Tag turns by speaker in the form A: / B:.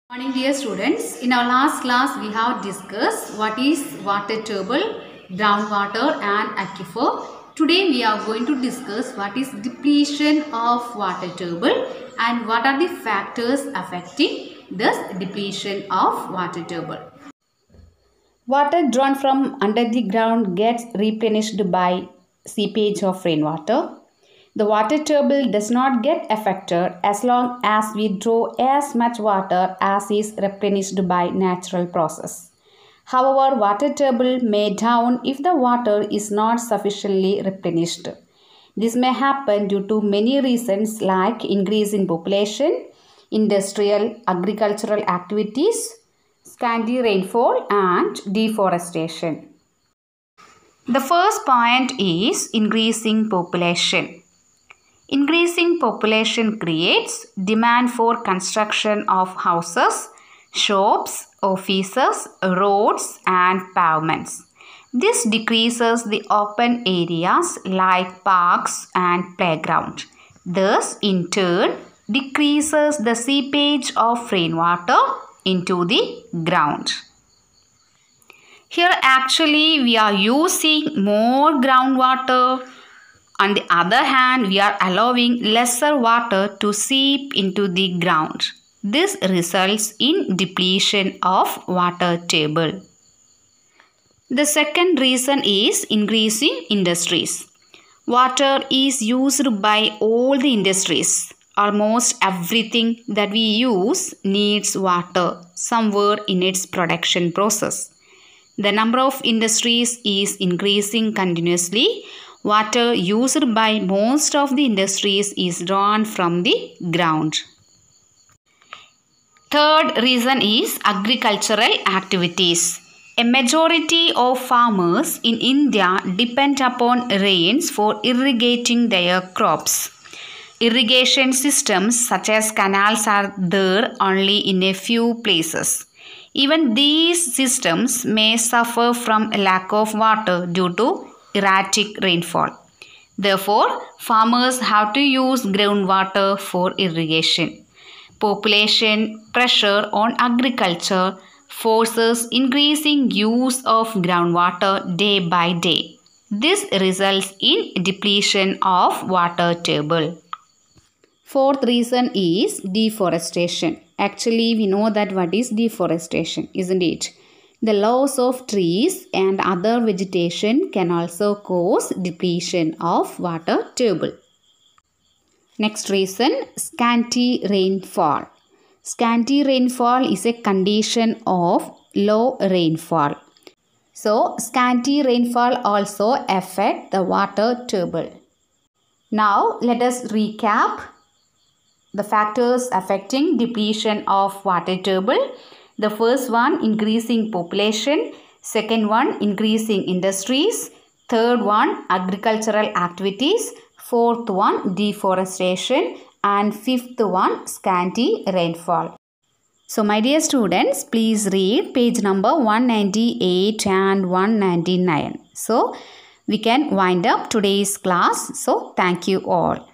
A: Morning dear students. In our last class we have discussed what is water table, groundwater and aquifer. Today we are going to discuss what is depletion of water table and what are the factors affecting this depletion of water table. Water drawn from under the ground gets replenished by seepage of rainwater. The water table does not get affected as long as we draw as much water as is replenished by natural process. However, water table may down if the water is not sufficiently replenished. This may happen due to many reasons like increase in population, industrial, agricultural activities, scanty rainfall and deforestation. The first point is increasing population. Increasing population creates demand for construction of houses, shops, offices, roads and pavements. This decreases the open areas like parks and playground. Thus, in turn, decreases the seepage of rainwater into the ground. Here actually we are using more groundwater. On the other hand, we are allowing lesser water to seep into the ground. This results in depletion of water table. The second reason is increasing industries. Water is used by all the industries. Almost everything that we use needs water somewhere in its production process. The number of industries is increasing continuously. Water used by most of the industries is drawn from the ground. Third reason is agricultural activities. A majority of farmers in India depend upon rains for irrigating their crops. Irrigation systems such as canals are there only in a few places. Even these systems may suffer from a lack of water due to erratic rainfall. Therefore, farmers have to use groundwater for irrigation. Population pressure on agriculture forces increasing use of groundwater day by day. This results in depletion of water table. Fourth reason is deforestation. Actually, we know that what is deforestation, isn't it? The loss of trees and other vegetation can also cause depletion of water table. Next reason, scanty rainfall. Scanty rainfall is a condition of low rainfall. So, scanty rainfall also affect the water table. Now, let us recap the factors affecting depletion of water table. The first one, increasing population. Second one, increasing industries. Third one, agricultural activities. Fourth one, deforestation. And fifth one, scanty rainfall. So my dear students, please read page number 198 and 199. So we can wind up today's class. So thank you all.